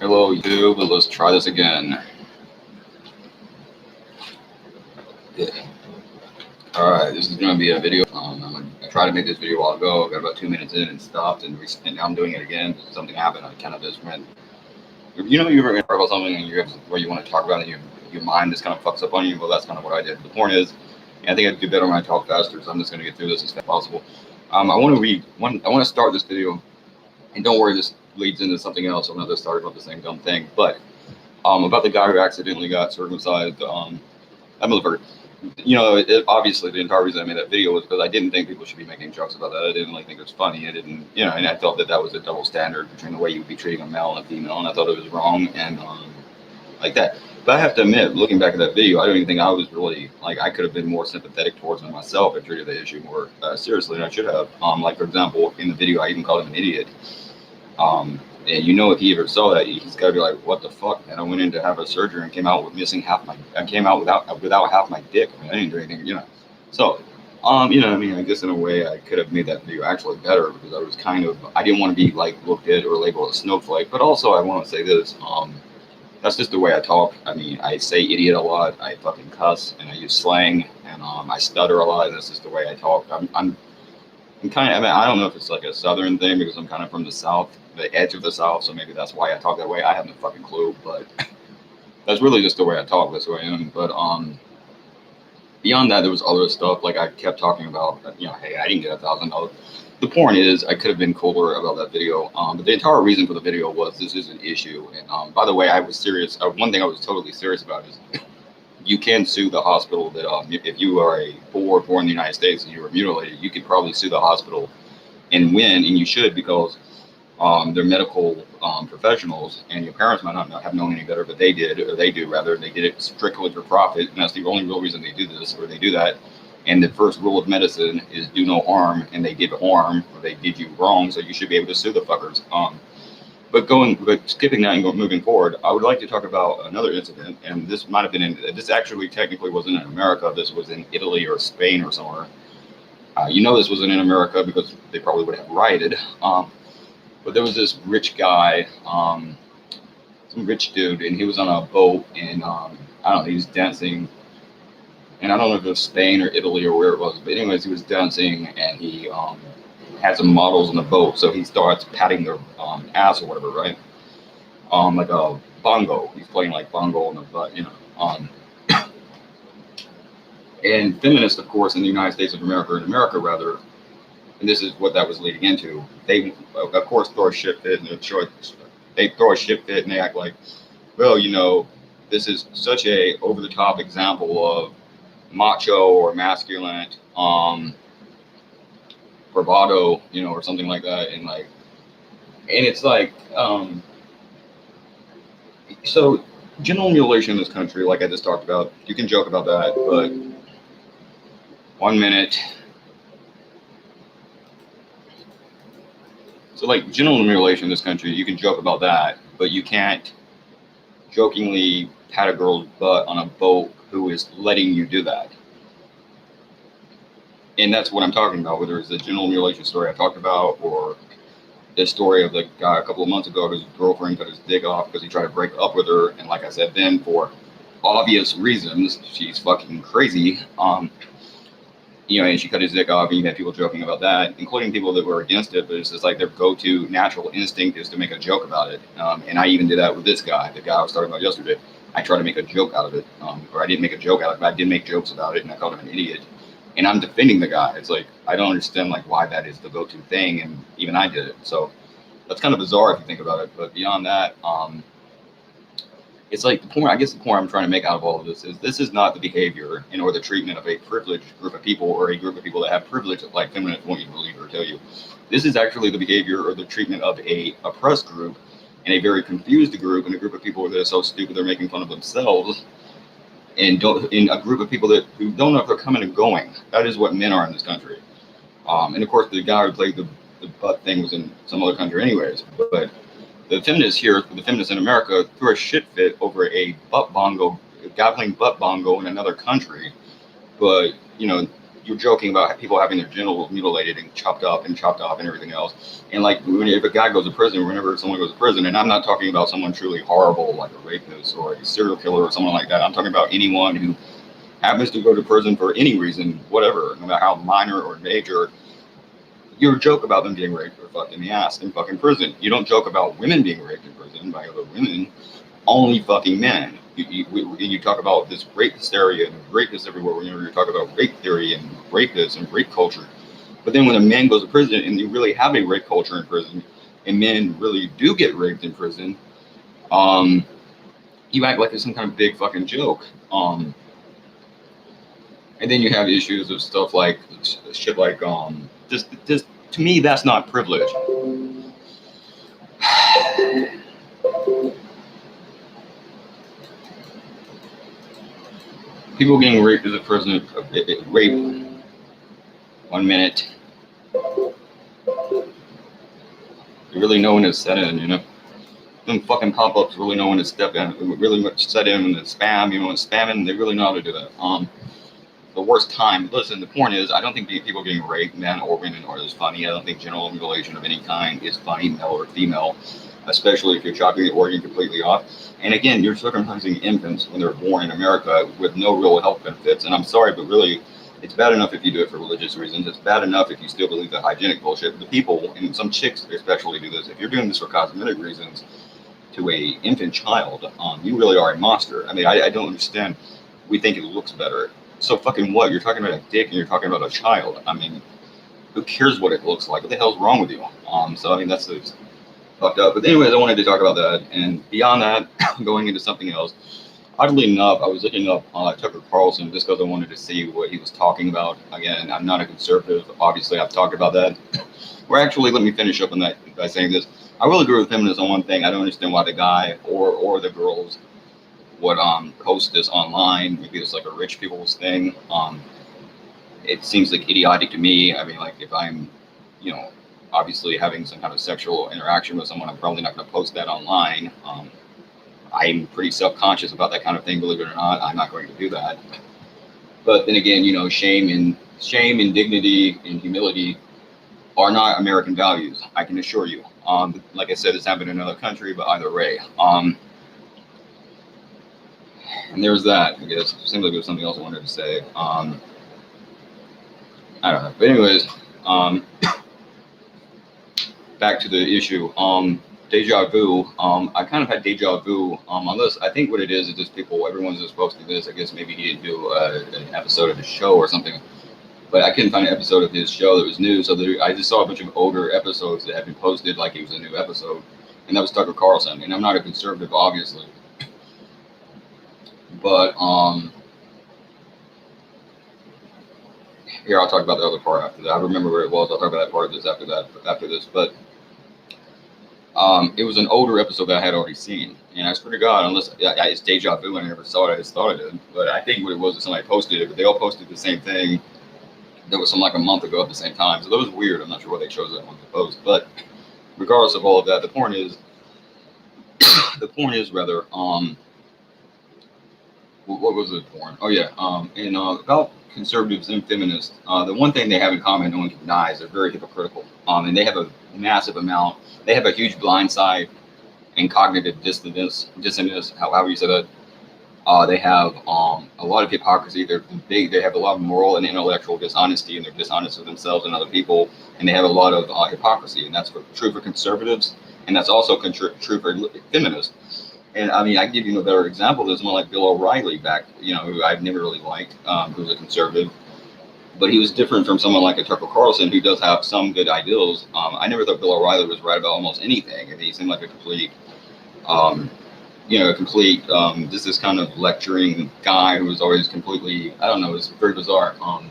Hello YouTube, let's try this again. Yeah. Alright, this is going to be a video. I tried to make this video a while ago, got about 2 minutes in and stopped, and now I'm doing it again. Something happened, I kind of just went, you ever talk about something and you have where you want to talk about it and your mind just kind of fucks up on you? Well, that's kind of what I did. The point is, and I think I'd do better when I talk faster, so I'm just going to get through this as fast as possible. I want to start this video, and don't worry, this leads into something else. I'm not just starting about the same dumb thing, but about the guy who accidentally got circumcised. That motherfucker. Obviously the entire reason I made that video was because I didn't think people should be making jokes about that. I didn't think it was funny. I didn't, and I felt that was a double standard between the way you would be treating a male and a female, and I thought it was wrong and like that. But I have to admit, looking back at that video, I don't even think I was really I could have been more sympathetic towards him myself and treated the issue more seriously than I should have. Like for example, in the video, I even called him an idiot. And if he ever saw that, he's got to be like, "What the fuck?" And I went in to have a surgery and came out with missing half my. I came out without half my dick. I didn't do anything, So, I guess in a way I could have made that video actually better because I didn't want to be looked at or labeled a snowflake. But also I want to say this. That's just the way I talk. I say idiot a lot. I fucking cuss and I use slang and I stutter a lot. And that's just the way I talk. I'm kind of. I don't know if it's like a southern thing because I'm kind of from the south, the edge of the south, so maybe that's why I talk that way. I have no fucking clue, but that's really just the way I talk. That's who I am. But beyond that, there was other stuff I kept talking about. Hey, I didn't get $1,000. The point is, I could have been cooler about that video. But the entire reason for the video was this is an issue. And by the way, I was serious. One thing I was totally serious about is you can sue the hospital that if you are born in the United States and you were mutilated, you could probably sue the hospital and win, and you should because they're medical professionals, and your parents might not have known any better, but they did, or they do rather. They did it strictly for profit, and that's the only real reason they do this, or they do that. And the first rule of medicine is do no harm, and they did harm, or they did you wrong, so you should be able to sue the fuckers. But skipping that and moving forward, I would like to talk about another incident, and this might have been this actually technically wasn't in America. This was in Italy or Spain or somewhere. This wasn't in America because they probably would have rioted. But there was this rich guy, some rich dude, and he was on a boat, and I don't know, he was dancing, and I don't know if it was Spain or Italy or where it was, but anyways, he was dancing, and he had some models on the boat, so he starts patting their ass or whatever, right? Like a bongo. He's playing bongo on the butt, And feminists, of course, in the United States of America, rather, and this is what that was leading into, they, of course, throw a shit fit, and they act like, well, this is such a over-the-top example of macho or masculine bravado, or something like that, and it's so genital mutilation in this country, like I just talked about, you can joke about that, but 1 minute. So genital mutilation in this country, you can joke about that, but you can't jokingly pat a girl's butt on a boat who is letting you do that. And that's what I'm talking about, whether it's the genital mutilation story I talked about, or this story of the guy a couple of months ago whose girlfriend cut his dick off because he tried to break up with her. And like I said then, for obvious reasons, she's fucking crazy. And she cut his dick off, and you had people joking about that, including people that were against it, but it's just their go-to natural instinct is to make a joke about it. And I even did that with this guy, the guy I was talking about yesterday. I tried to make a joke out of it, or I didn't make a joke out of it, but I did make jokes about it, and I called him an idiot. And I'm defending the guy. It's I don't understand why that is the go-to thing, and even I did it. So that's kind of bizarre if you think about it. But beyond that, it's the point. I guess the point I'm trying to make out of all of this is not the behavior or the treatment of a privileged group of people, or a group of people that have privilege, like feminists want you to believe or tell you. This is actually the behavior or the treatment of a oppressed group, and a very confused group, and a group of people that are so stupid they're making fun of themselves. And in a group of people who don't know if they're coming and going. That is what men are in this country. And of course, the guy who played the butt thing was in some other country anyways. But the feminists in America, threw a shit fit over a butt bongo, a guy playing butt bongo in another country. But, you're joking about people having their genitals mutilated and chopped up and everything else. And like, if a guy goes to prison, whenever someone goes to prison, and I'm not talking about someone truly horrible like a rapist or a serial killer or someone like that. I'm talking about anyone who happens to go to prison for any reason, whatever, no matter how minor or major. You joke about them getting raped or fucked in the ass in fucking prison. You don't joke about women being raped in prison by other women. Only fucking men. You talk about this rape hysteria and rapists everywhere. Whenever you talk about rape theory and rapists and rape culture, but then when a man goes to prison and you really have a rape culture in prison, and men really do get raped in prison, you act like it's some kind of big fucking joke. And then you have issues of stuff like shit like just to me that's not privilege. People getting raped as a prison, rape 1 minute. You really know when to set in, you know. Them fucking pop-ups really know when to step in. Really much set in when to spam, you know, when spamming, they really know how to do that. The worst time. Listen, the point is, I don't think people getting raped, men or women, is funny. I don't think genital mutilation of any kind is funny, male or female, especially if you're chopping the organ completely off. And again, you're circumcising infants when they're born in America with no real health benefits. And I'm sorry, but really, it's bad enough if you do it for religious reasons. It's bad enough if you still believe the hygienic bullshit. The people, and some chicks especially do this, if you're doing this for cosmetic reasons to a infant child, you really are a monster. I mean, I don't understand. We think it looks better. So fucking what? You're talking about a dick and you're talking about a child. I mean, who cares what it looks like? What the hell's wrong with you? So I mean, that's fucked up. But anyways, I wanted to talk about that. And beyond that, going into something else. Oddly enough, I was looking up Tucker Carlson just because I wanted to see what he was talking about. Again, I'm not a conservative. Obviously, I've talked about that. Or actually, let me finish up on that by saying this. I will agree with feminists on one thing. I don't understand why the guy or the girls would post this online. Maybe it's like a rich people's thing. It seems like idiotic to me. I mean, like if I'm, you know, obviously having some kind of sexual interaction with someone, I'm probably not going to post that online. I'm pretty self-conscious about that kind of thing, believe it or not. I'm not going to do that. But then again, you know, shame and dignity and humility are not American values, I can assure you. Like I said, this happened in another country, but either way. And there's that. I guess it seems like there's something else I wanted to say. I don't know. But anyways, back to the issue. Deja vu. I kind of had deja vu. Unless I think what it is just people. Everyone's just posting this. I guess maybe he didn't do an episode of his show or something. But I couldn't find an episode of his show that was new. So I just saw a bunch of older episodes that had been posted like it was a new episode, and that was Tucker Carlson. And I'm not a conservative, obviously. But here I'll talk about the other part after that. I remember where it was. I'll talk about that part of this after this. But it was an older episode that I had already seen, and I swear to God, unless it's deja vu, I never saw it. I just thought it did. But I think what it was is somebody posted it, but they all posted the same thing. That was like a month ago at the same time, so that was weird. I'm not sure why they chose that one to post. But regardless of all of that, the point is rather what was the point? Oh yeah, and about conservatives and feminists, the one thing they have in common, no one can deny, is they're very hypocritical. And they have a massive amount. They have a huge blind side and cognitive dissonance. However you say that. They have a lot of hypocrisy. They have a lot of moral and intellectual dishonesty, and they're dishonest with themselves and other people. And they have a lot of hypocrisy, and that's true for conservatives, and that's also true for feminists. And I mean, I can give you a better example. There's someone like Bill O'Reilly who I've never really liked, who's a conservative, but he was different from someone like a Tucker Carlson, who does have some good ideals. I never thought Bill O'Reilly was right about almost anything, and he seemed like a complete. Just this kind of lecturing guy who was always completely, I don't know, it's very bizarre. Kind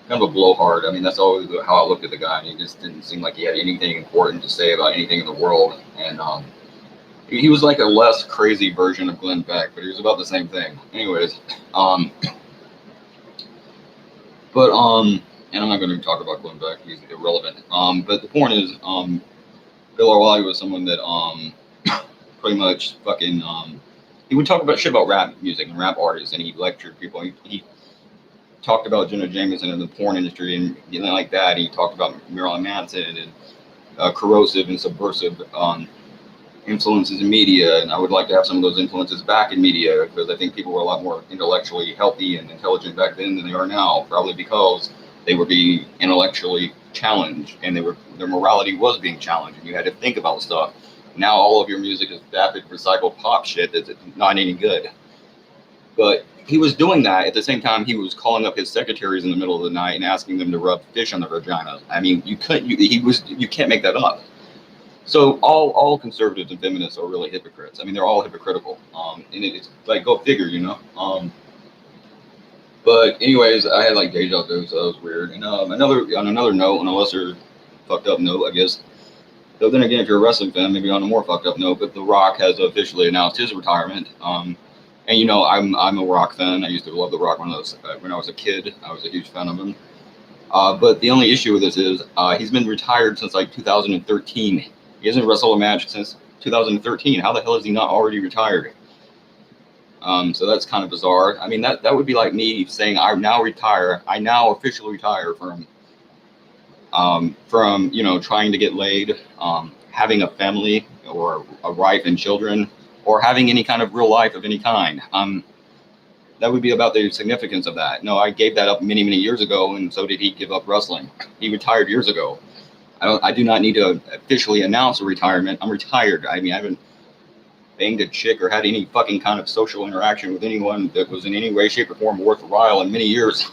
of a blowhard. I mean, that's always how I looked at the guy, and he just didn't seem like he had anything important to say about anything in the world. And he was like a less crazy version of Glenn Beck, but he was about the same thing. Anyways, and I'm not going to talk about Glenn Beck, he's irrelevant. But the point is, Bill O'Reilly was someone that pretty much fucking he would talk about shit about rap music and rap artists, and he lectured people. He talked about Jenna Jameson and the porn industry and like that. He talked about Marilyn Manson and corrosive and subversive influences in media, and I would like to have some of those influences back in media, because I think people were a lot more intellectually healthy and intelligent back then than they are now, probably because they were being intellectually challenged and their morality was being challenged, and you had to think about stuff. Now all of your music is vapid recycled pop shit that's not any good. But he was doing that at the same time he was calling up his secretaries in the middle of the night and asking them to rub fish on their vagina. I mean, you can't make that up. So all conservatives and feminists are really hypocrites. I mean, they're all hypocritical. And it's like, go figure, you know. But anyways, I had like deja vu, so that was weird. And on another note, on a lesser fucked up note, I guess. So then again, if you're a wrestling fan, maybe on a more fucked up note, but The Rock has officially announced his retirement. And you know, I'm a Rock fan. I used to love The Rock when I was a kid. I was a huge fan of him. But the only issue with this is he's been retired since like 2013. He hasn't wrestled a match since 2013. How the hell is he not already retired? So that's kind of bizarre. I mean, that would be like me saying I now officially retire from you know, trying to get laid, having a family or a wife and children, or having any kind of real life of any kind. That would be about the significance of that. No, I gave that up many, many years ago, and so did he give up wrestling. He retired years ago. I do not need to officially announce a retirement. I'm retired. I mean, I haven't banged a chick or had any fucking kind of social interaction with anyone that was in any way, shape, or form worthwhile in many years.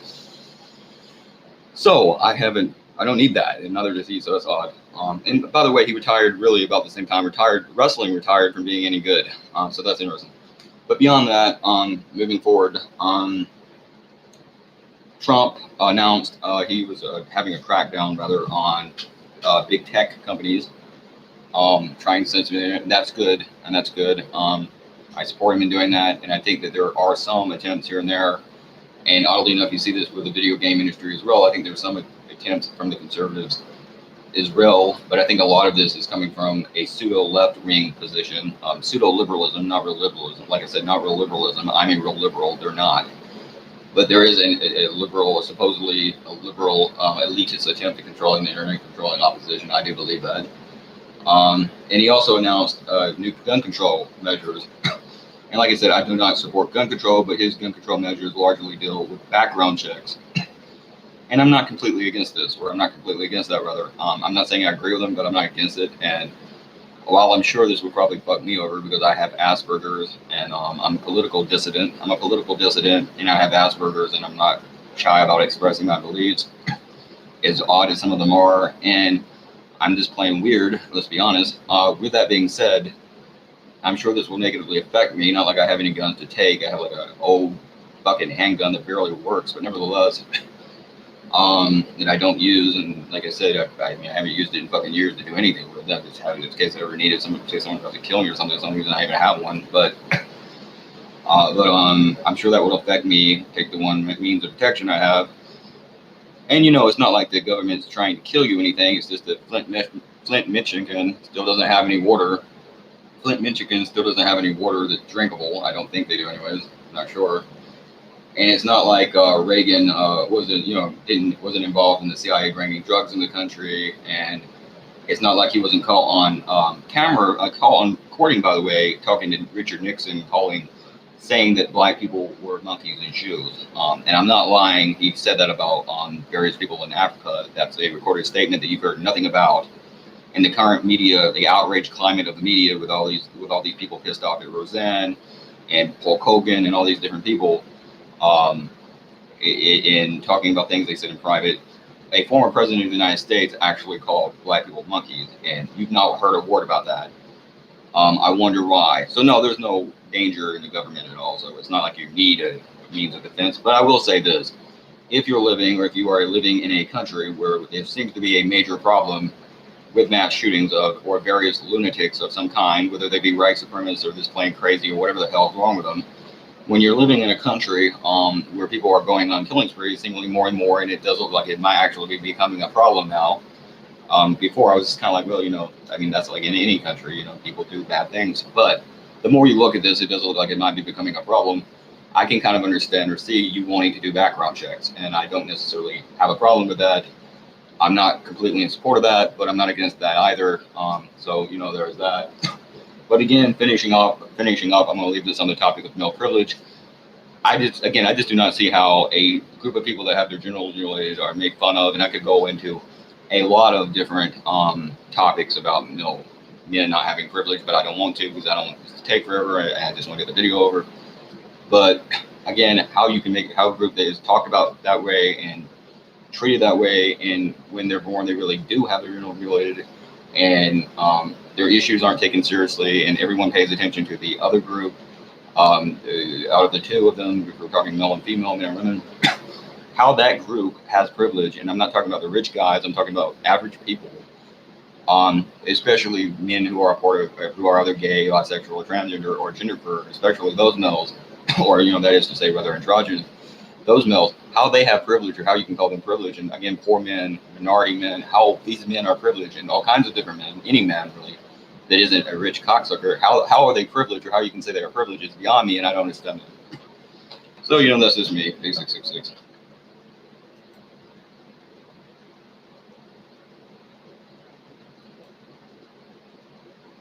So I don't need that, and neither does he, so that's odd. And by the way, he retired really about the same time wrestling retired from being any good. So that's interesting. But beyond that, moving forward, Trump announced he was having a crackdown rather on big tech companies, trying to censor it. That's good, and that's good. I support him in doing that, and I think that there are some attempts here and there. And oddly enough, you see this with the video game industry as well. I think there's some attempts from the conservatives as well, but I think a lot of this is coming from a pseudo left-wing position, pseudo liberalism, not real liberalism. Like I said, not real liberalism. I'm a real liberal. They're not. But there is a liberal, supposedly a liberal elitist attempt at controlling the internet, controlling opposition. I do believe that. And he also announced new gun control measures. And like I said, I do not support gun control, but his gun control measures largely deal with background checks. And I'm not completely against this, or I'm not completely against that, rather. I'm not saying I agree with him, but I'm not against it. And while I'm sure this would probably fuck me over because I have Asperger's and I'm a political dissident. I'm a political dissident and I have Asperger's, and I'm not shy about expressing my beliefs, as odd as some of them are. And I'm just plain weird, let's be honest. With that being said, I'm sure this will negatively affect me. Not like I have any guns to take. I have like an old fucking handgun that barely works, but nevertheless, that I don't use. And like I said, I mean, I haven't used it in fucking years to do anything with it. Just having it in case I ever needed someone tried to kill me or something. Some reason I even have one, but I'm sure that will affect me. Take the one means of protection I have. And you know, it's not like the government's trying to kill you or anything. It's just that Flint, Michigan still doesn't have any water. Flint, Michigan still doesn't have any water that's drinkable. I don't think they do, anyways. I'm not sure. And it's not like Reagan wasn't involved in the CIA bringing drugs in the country, and it's not like he wasn't caught on recording, by the way, talking to Richard Nixon, saying that black people were monkeys in shoes. And I'm not lying. He said that about various people in Africa. That's a recorded statement that you've heard nothing about. In the current media, the outrage climate of the media, with all these people pissed off at Roseanne and Paul Hogan and all these different people, in talking about things they said in private, a former president of the United States actually called black people monkeys, and you've not heard a word about that. I wonder why. So no, there's no danger in the government at all. So it's not like you need a means of defense. But I will say this: if you are living in a country where there seems to be a major problem with mass shootings or various lunatics of some kind, whether they be white supremacists or just plain crazy or whatever the hell is wrong with them, when you're living in a country where people are going on killing sprees seemingly more and more, and it does look like it might actually be becoming a problem now. Before I was kind of like, well, you know, I mean, that's like in any country, you know, people do bad things. But the more you look at this, it does look like it might be becoming a problem. I can kind of understand or see you wanting to do background checks, and I don't necessarily have a problem with that. I'm not completely in support of that, but I'm not against that either. So there's that. But again, finishing up, I'm going to leave this on the topic of male privilege. I just do not see how a group of people that have their genitals mutilated are made fun of, and I could go into a lot of different topics about men not having privilege, but I don't want to because I don't want this to take forever. I just want to get the video over. But again, how a group that is talked about that way and treated that way, and when they're born, they really do have their genitals mutilated, and their issues aren't taken seriously, and everyone pays attention to the other group. Out of the two of them, if we're talking male and female, men and women, how that group has privilege, and I'm not talking about the rich guys, I'm talking about average people, especially men who are either gay, bisexual, or transgender, or genderqueer, especially those males, or that is to say, rather androgynous, those males, how they have privilege, or how you can call them privilege, and again, poor men, minority men, how these men are privileged, and all kinds of different men, any man really, that isn't a rich cocksucker, how are they privileged, or how you can say they are privileged is beyond me, and I don't understand it. So, that's just me, Big 666.